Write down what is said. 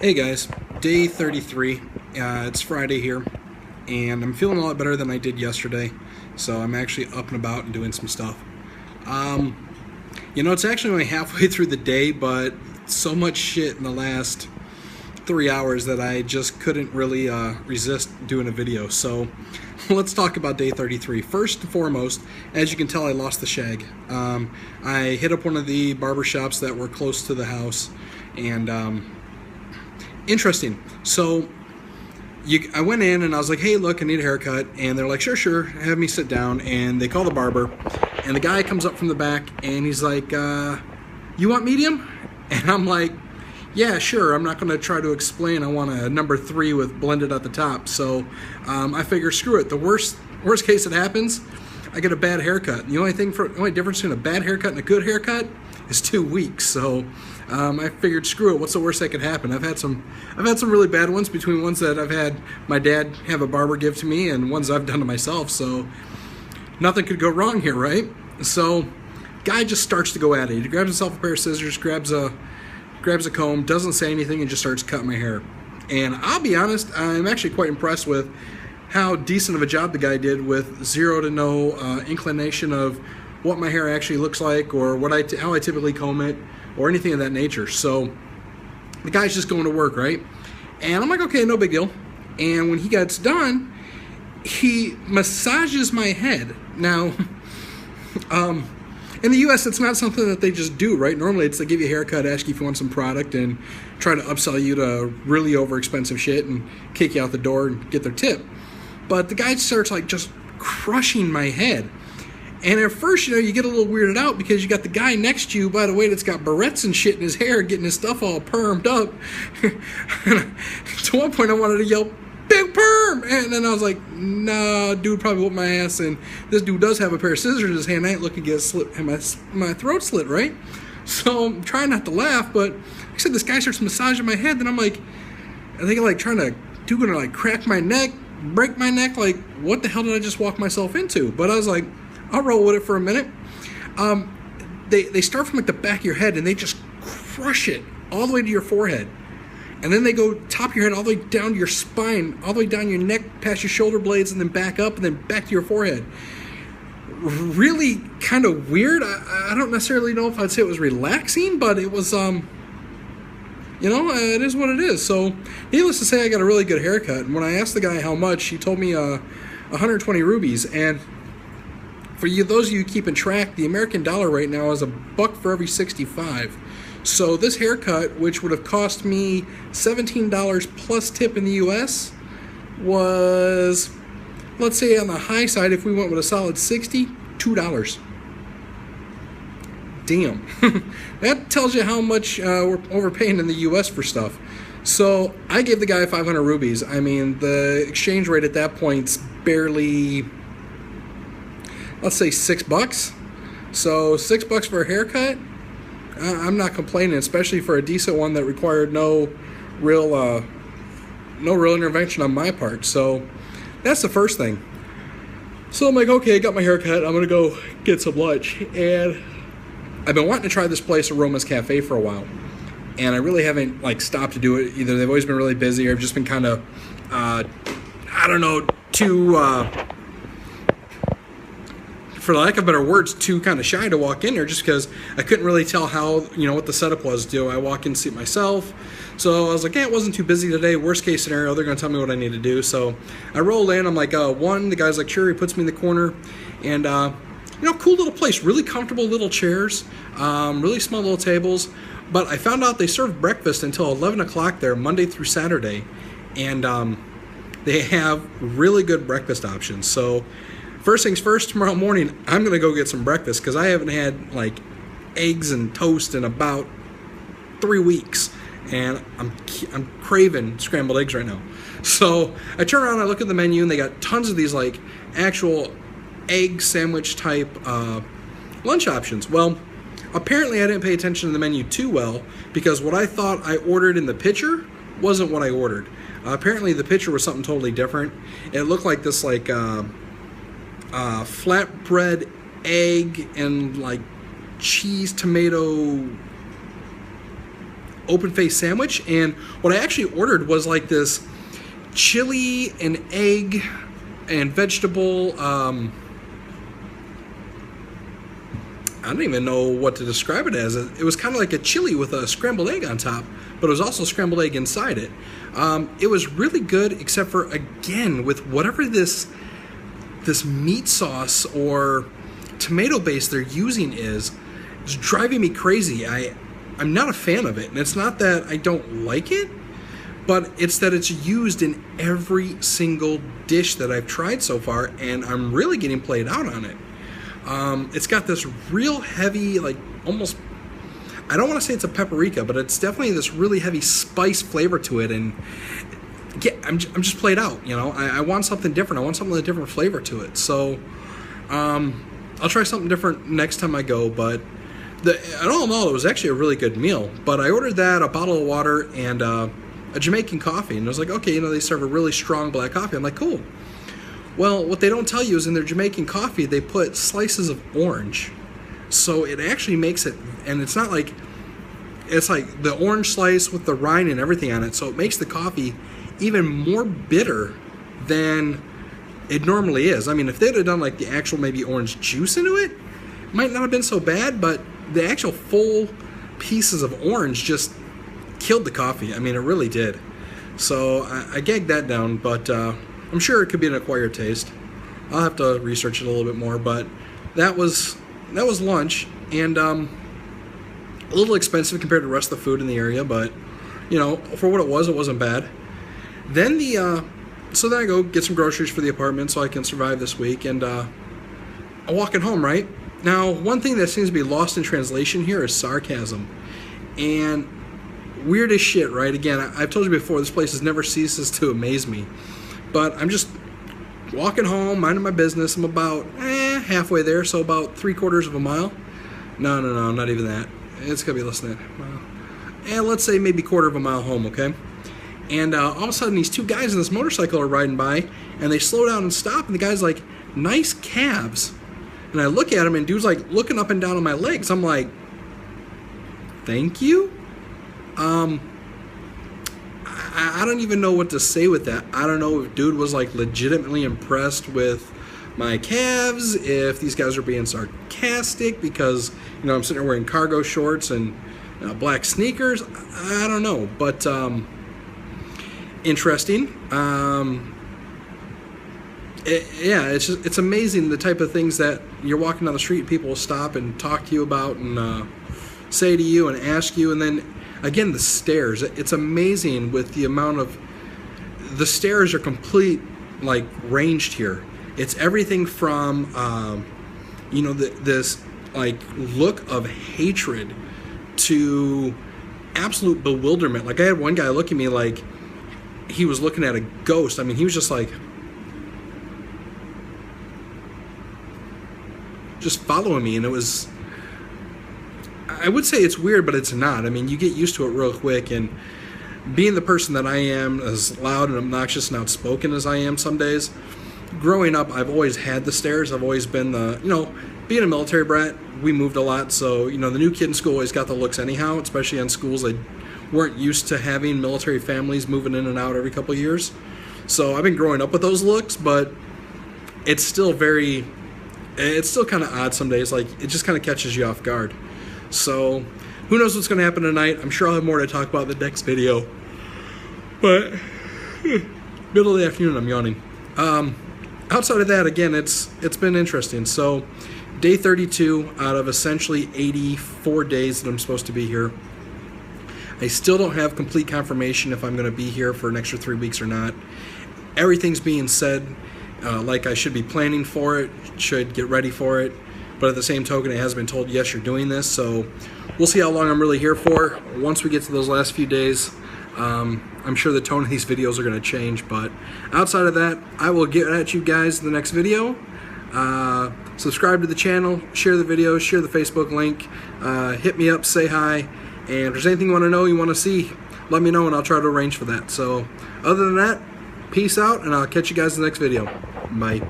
Hey guys, day 33. It's Friday here, and I'm feeling a lot better than I did yesterday. So I'm actually up and about and doing some stuff. It's actually only halfway through the day, but so much shit in the last 3 hours that I just couldn't really resist doing a video. So let's talk about day 33. First and foremost, as you can tell, I lost the shag. I hit up one of the barber shops that were close to the house, and interesting. So I went in and I was like, hey, look, I need a haircut. And they're like, sure, have me sit down. And they call the barber. And the guy comes up from the back and he's like, you want medium? And I'm like, yeah, sure. I'm not going to try to explain. I want a number 3 with blended at the top. So I figure, screw it. The worst case that happens, I get a bad haircut. The only difference between a bad haircut and a good haircut is 2 weeks. So I figured, screw it. What's the worst that could happen? I've had some really bad ones, between ones that I've had my dad have a barber give to me and ones I've done to myself. So nothing could go wrong here, right? So guy just starts to go at it. He grabs himself a pair of scissors, grabs a comb, doesn't say anything, and just starts cutting my hair. And I'll be honest, I'm actually quite impressed with how decent of a job the guy did, with zero to no inclination of what my hair actually looks like, or how I typically comb it, or anything of that nature. So the guy's just going to work, right? And I'm like, okay, no big deal. And when he gets done, he massages my head. Now, in the U.S., it's not something that they just do, right? Normally, it's they give you a haircut, ask you if you want some product, and try to upsell you to really overexpensive shit and kick you out the door and get their tip. But the guy starts like just crushing my head. And at first, you get a little weirded out because you got the guy next to you, by the way, that's got barrettes and shit in his hair, getting his stuff all permed up. To one point, I wanted to yell, "Big perm!" And then I was like, nah, dude probably whooped my ass. And this dude does have a pair of scissors in his hand. I ain't looking to get my throat slit, right? So I'm trying not to laugh, but like I said, this guy starts massaging my head, and I'm like, I think like gonna like crack my neck, break my neck. Like, what the hell did I just walk myself into? But I was like, I'll roll with it for a minute. They start from like the back of your head, and they just crush it all the way to your forehead. And then they go top of your head all the way down to your spine, all the way down your neck, past your shoulder blades, and then back up, and then back to your forehead. Really kind of weird. I don't necessarily know if I'd say it was relaxing, but it was, it is what it is. So needless to say, I got a really good haircut. And when I asked the guy how much, he told me 120 rupees. And for those of you keeping track, the American dollar right now is $1 for every 65. So this haircut, which would have cost me $17 plus tip in the U.S., was, let's say on the high side, if we went with a solid 60, $2. Damn. That tells you how much we're overpaying in the U.S. for stuff. So I gave the guy 500 rupees. I mean, the exchange rate at that point's barely, let's say, $6. So $6 for a haircut, I'm not complaining, especially for a decent one that required no real intervention on my part. So that's the first thing. So I'm like, okay, I got my haircut. I'm gonna go get some lunch, and I've been wanting to try this place, Aromas Cafe, for a while, and I really haven't stopped to do it. Either they've always been really busy, or I've just been kind of too for lack of better words, too kind of shy to walk in there, just because I couldn't really tell how, what the setup was. Do I walk in and see it myself? So I was like, it wasn't too busy today. Worst case scenario, they're going to tell me what I need to do. So I roll in. I'm like, the guy's like, sure. He puts me in the corner. And, cool little place. Really comfortable little chairs. Really small little tables. But I found out they serve breakfast until 11 o'clock there, Monday through Saturday. And they have really good breakfast options. So first things first, tomorrow morning, I'm going to go get some breakfast, because I haven't had, eggs and toast in about 3 weeks. And I'm craving scrambled eggs right now. So I turn around, I look at the menu, and they got tons of these, actual egg sandwich type lunch options. Well, apparently I didn't pay attention to the menu too well, because what I thought I ordered in the picture wasn't what I ordered. Apparently the picture was something totally different. It looked like this, flatbread egg and cheese tomato open-faced sandwich, and what I actually ordered was like this chili and egg and vegetable, I don't even know what to describe it as. It was kind of like a chili with a scrambled egg on top, but it was also scrambled egg inside it. It was really good, except for, again, with whatever this meat sauce or tomato base they're using is, it's driving me crazy. I'm not a fan of it, and it's not that I don't like it, but it's that it's used in every single dish that I've tried so far, and I'm really getting played out on it. It's got this real heavy, like almost, I don't want to say it's a paprika, but it's definitely this really heavy spice flavor to it, and yeah, I'm just played out, you know. I want something different. I want something with a different flavor to it. So I'll try something different next time I go, but all in all, it was actually a really good meal. But I ordered that, a bottle of water, and a Jamaican coffee, and I was like, okay, you know, they serve a really strong black coffee. I'm like, cool. Well, what they don't tell you is in their Jamaican coffee, they put slices of orange. So it actually makes it, and it's not like, it's like the orange slice with the rind and everything on it, so it makes the coffee even more bitter than it normally is. I mean, if they'd have done like the actual maybe orange juice into it, it might not have been so bad, but the actual full pieces of orange just killed the coffee. I mean, it really did. So I gagged that down, but I'm sure it could be an acquired taste. I'll have to research it a little bit more, but that was lunch, and a little expensive compared to the rest of the food in the area, but you know, for what it wasn't bad. Then so then I go get some groceries for the apartment so I can survive this week, and I'm walking home, right? Now, one thing that seems to be lost in translation here is sarcasm, and weird as shit, right? Again, I've told you before, this place never ceases to amaze me. But I'm just walking home, minding my business. I'm about halfway there, so about 3/4 of a mile. No, not even that. It's gonna be less than that. Well, let's say maybe 1/4 of a mile home, okay? And all of a sudden, these two guys on this motorcycle are riding by, and they slow down and stop, and the guy's like, "Nice calves." And I look at him, and dude's like looking up and down on my legs. I'm like, "Thank you." I don't even know what to say with that. I don't know if dude was like legitimately impressed with my calves, if these guys are being sarcastic because, you know, I'm sitting there wearing cargo shorts and black sneakers. I don't know, but interesting. It's amazing the type of things that you're walking down the street, people will stop and talk to you about and say to you and ask you, and then again, the stairs. It's amazing with the amount of, the stairs are complete, like, ranged here. It's everything from, you know, this, like, look of hatred to absolute bewilderment. Like, I had one guy look at me like he was looking at a ghost. I mean, he was just like, just following me, and it was, I would say it's weird, but it's not. I mean, you get used to it real quick, and being the person that I am, as loud and obnoxious and outspoken as I am some days, growing up, I've always had the stares. I've always been the, you know, being a military brat, we moved a lot, so, you know, the new kid in school always got the looks anyhow, especially on schools that weren't used to having military families moving in and out every couple of years. So I've been growing up with those looks, but it's still kind of odd some days. Like, it just kind of catches you off guard. So, who knows what's going to happen tonight? I'm sure I'll have more to talk about in the next video. But, middle of the afternoon, I'm yawning. Outside of that, again, it's been interesting. So, day 32 out of essentially 84 days that I'm supposed to be here. I still don't have complete confirmation if I'm going to be here for an extra 3 weeks or not. Everything's being said like I should be planning for it, should get ready for it. But at the same token, it has been told, yes, you're doing this. So we'll see how long I'm really here for. Once we get to those last few days, I'm sure the tone of these videos are going to change. But outside of that, I will get at you guys in the next video. Subscribe to the channel, share the video, share the Facebook link, hit me up, say hi. And if there's anything you want to know, you want to see, let me know and I'll try to arrange for that. So other than that, peace out, and I'll catch you guys in the next video. Bye.